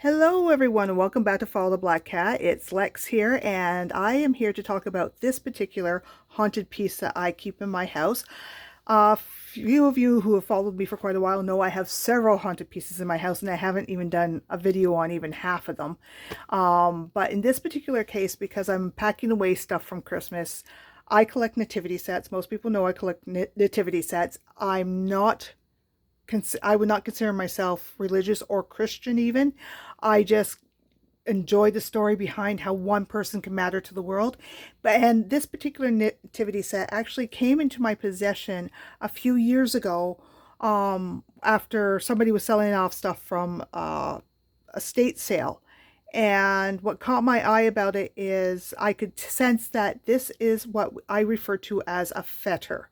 Hello everyone and welcome back to Follow the Black Cat. It's Lex here and I am here to talk about this particular haunted piece that I keep in my house. A few of you who have followed me for quite a while know I have several haunted pieces in my house and I haven't even done a video on even half of them. But in this particular case, because I'm packing away stuff from Christmas, I collect nativity sets. Most people know I collect nativity sets. I would not consider myself religious or Christian even. I just enjoy the story behind how one person can matter to the world. And this particular nativity set actually came into my possession a few years ago, after somebody was selling off stuff from a estate sale. And what caught my eye about it is I could sense that this is what I refer to as a fetter.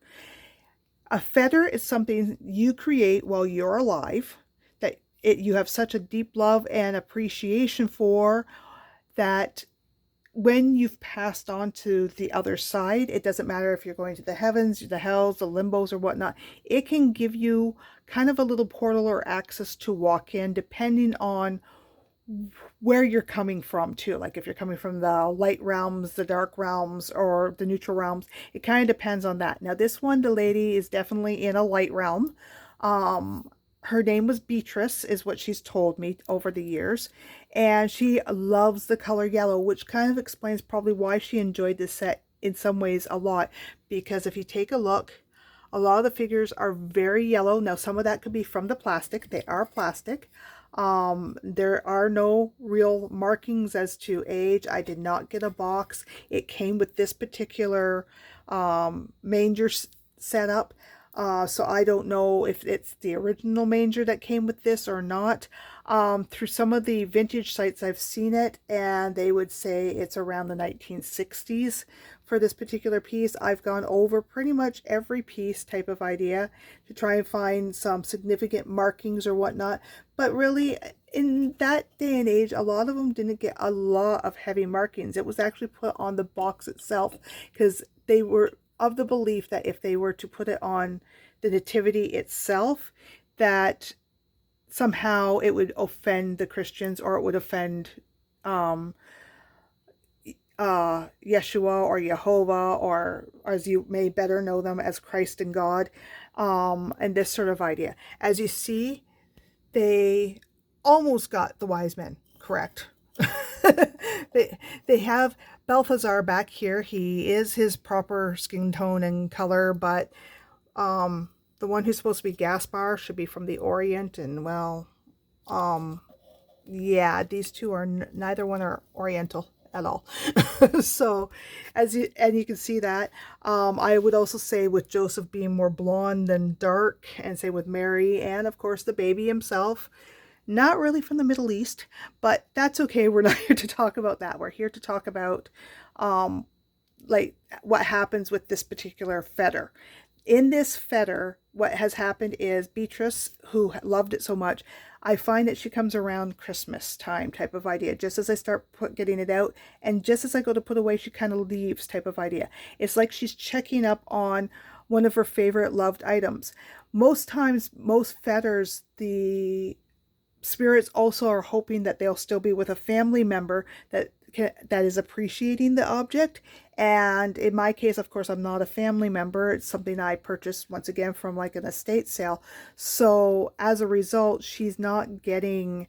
A fetter is something you create while you're alive that you have such a deep love and appreciation for, that when you've passed on to the other side, it doesn't matter if you're going to the heavens, the hells, the limbos, or whatnot, it can give you kind of a little portal or access to walk in depending on where you're coming from too. Like if you're coming from the light realms, the dark realms, or the neutral realms, it kind of depends on that. Now this one, the lady is definitely in a light realm. Her name was Beatrice, is what she's told me over the years, and she loves the color yellow, which kind of explains probably why she enjoyed this set in some ways a lot, because if you take a look, a lot of the figures are very yellow. Now some of that could be from the plastic. They are plastic. There are no real markings as to age. I did not get a box. It came with this particular manger setup. So I don't know if it's the original manger that came with this or not. Through some of the vintage sites I've seen it, and they would say it's around the 1960s for this particular piece. I've gone over pretty much every piece type of idea to try and find some significant markings or whatnot. But really, in that day and age, a lot of them didn't get a lot of heavy markings. It was actually put on the box itself because they were of the belief that if they were to put it on the nativity itself, that somehow it would offend the Christians, or it would offend Yeshua or Jehovah, or as you may better know them as Christ and God, and this sort of idea. As you see, they almost got the wise men correct. they have Balthazar back here. He is his proper skin tone and color, but the one who's supposed to be Gaspar should be from the Orient, and well, yeah, these two are neither one are Oriental at all. So you can see that. I would also say with Joseph being more blonde than dark, and say with Mary, and of course the baby himself, not really from the Middle East, but that's okay. We're not here to talk about that. We're here to talk about like what happens with this particular fetter. In this fetter, what has happened is Beatrice, who loved it so much, I find that she comes around Christmas time type of idea. Just as I start getting it out, and just as I go to put away, she kind of leaves type of idea. It's like she's checking up on one of her favorite loved items. Most times, most fetters, the spirits also are hoping that they'll still be with a family member that is appreciating the object. And in my case, of course, I'm not a family member. It's something I purchased once again from like an estate sale. So as a result, she's not getting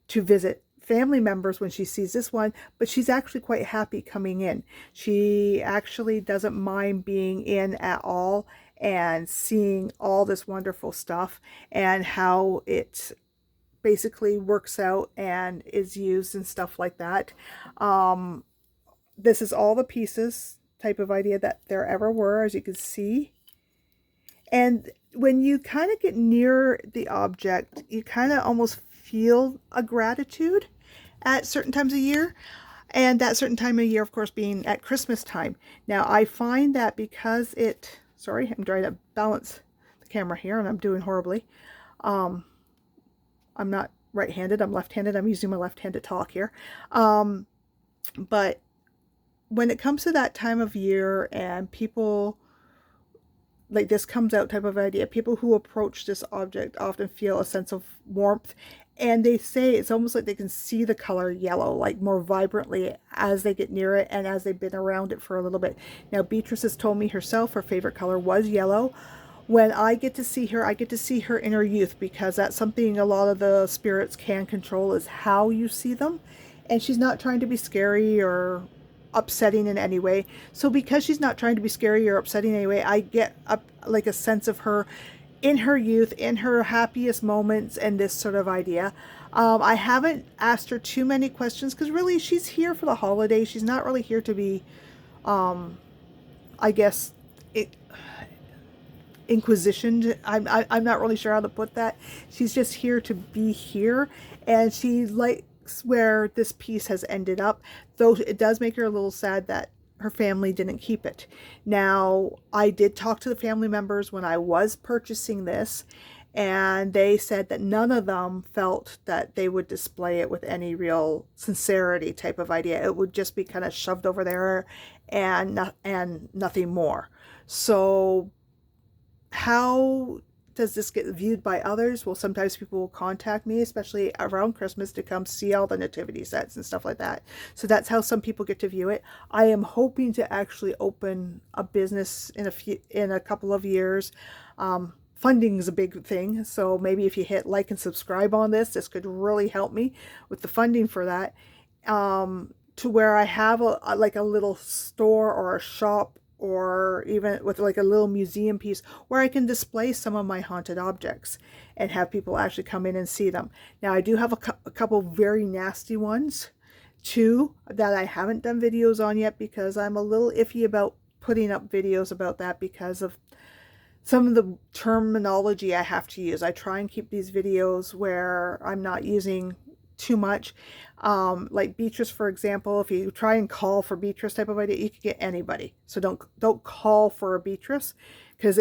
to visit family members when she sees this one, but she's actually quite happy coming in. She actually doesn't mind being in at all and seeing all this wonderful stuff and how it basically works out and is used and stuff like that. This is all the pieces type of idea that there ever were, as you can see. And when you kind of get near the object, you kind of almost feel a gratitude at certain times of year. And that certain time of year, of course, being at Christmas time. Now, I find that because sorry, I'm trying to balance the camera here and I'm doing horribly. I'm not right-handed, I'm left-handed. I'm using my left hand to talk here. But when it comes to that time of year and people like this comes out type of idea, people who approach this object often feel a sense of warmth And they say it's almost like they can see the color yellow, like more vibrantly as they get near it and as they've been around it for a little bit. Now, Beatrice has told me herself her favorite color was yellow. When I get to see her, I get to see her inner youth, because that's something a lot of the spirits can control, is how you see them. And she's not trying to be scary or upsetting in any way. So because she's not trying to be scary or upsetting in any way, I get like a sense of her in her youth, in her happiest moments, and this sort of idea. I haven't asked her too many questions because really she's here for the holiday. She's not really here to be, I guess, it, inquisitioned. I'm not really sure how to put that. She's just here to be here, and she likes where this piece has ended up, though it does make her a little sad that her family didn't keep it. Now, I did talk to the family members when I was purchasing this, and they said that none of them felt that they would display it with any real sincerity type of idea. It would just be kind of shoved over there and nothing more. So how does this get viewed by others? Well, sometimes people will contact me, especially around Christmas, to come see all the nativity sets and stuff like that. So that's how some people get to view it. I am hoping to actually open a business in a couple of years. Funding is a big thing, so maybe if you hit like and subscribe on this could really help me with the funding for that. To where I have like a little store or a shop, or even with like a little museum piece where I can display some of my haunted objects and have people actually come in and see them. Now, I do have a couple very nasty ones too that I haven't done videos on yet, because I'm a little iffy about putting up videos about that because of some of the terminology I have to use. I try and keep these videos where I'm not using too much. Like Beatrice, for example, if you try and call for Beatrice type of idea, you can get anybody. So don't call for a Beatrice, because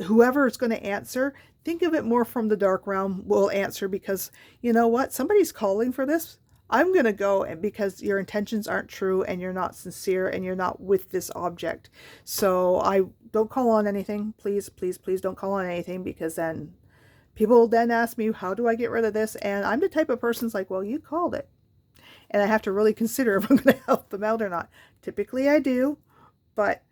whoever is going to answer, think of it more from the dark realm will answer, because you know what? Somebody's calling for this. I'm going to go, and because your intentions aren't true and you're not sincere and you're not with this object. So I don't call on anything. Please, please, please don't call on anything, because then people then ask me, how do I get rid of this? And I'm the type of person that's like, well, you called it. And I have to really consider if I'm going to help them out or not. Typically I do, but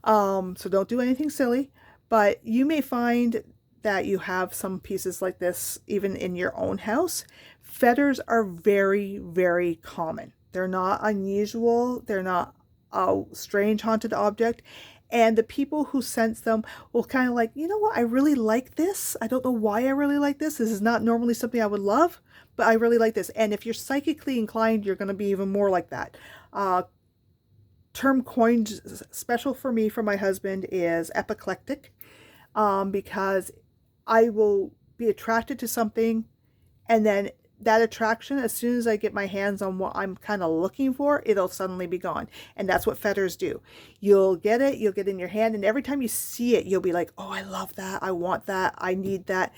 so don't do anything silly. But you may find that you have some pieces like this even in your own house. Feathers are very, very common. They're not unusual. They're not a strange haunted object. And the people who sense them will kind of like, you know what, I really like this. I don't know why I really like this. This is not normally something I would love, but I really like this. And if you're psychically inclined, you're going to be even more like that. Term coined special for me, for my husband, is epiclectic, because I will be attracted to something, and then that attraction, as soon as I get my hands on what I'm kind of looking for, it'll suddenly be gone. And that's what feathers do. You'll get it in your hand, and every time you see it, you'll be like, oh, I love that, I want that, I need that.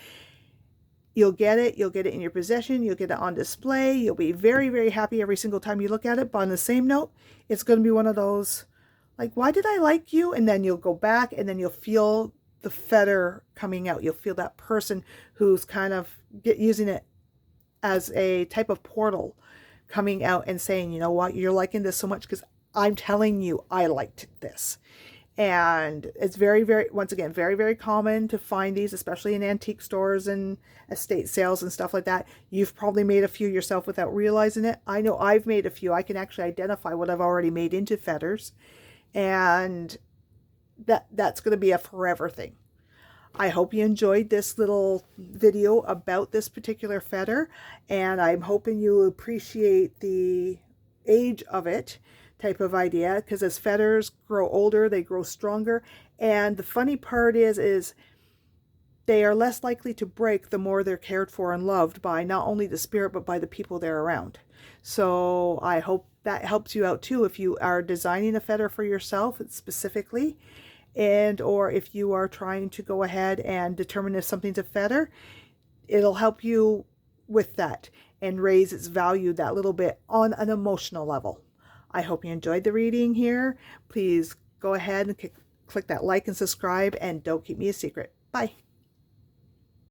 You'll get it in your possession, you'll get it on display, you'll be very, very happy every single time you look at it. But on the same note, it's going to be one of those, like, why did I like you? And then you'll go back, and then you'll feel the feather coming out. You'll feel that person who's kind of using it as a type of portal coming out and saying, you know what, you're liking this so much because I'm telling you I liked this. And it's very, very, once again, very, very common to find these, especially in antique stores and estate sales and stuff like that. You've probably made a few yourself without realizing it. I know I've made a few. I can actually identify what I've already made into feathers, and that's going to be a forever thing. I hope you enjoyed this little video about this particular feather, and I'm hoping you appreciate the age of it type of idea, because as feathers grow older, they grow stronger. And the funny part is they are less likely to break the more they're cared for and loved by not only the spirit, but by the people they're around. So I hope that helps you out too, if you are designing a feather for yourself specifically, and or if you are trying to go ahead and determine if something's a feather. It'll help you with that and raise its value that little bit on an emotional level. I hope you enjoyed the reading here. Please go ahead and click that like and subscribe, and don't keep me a secret. Bye.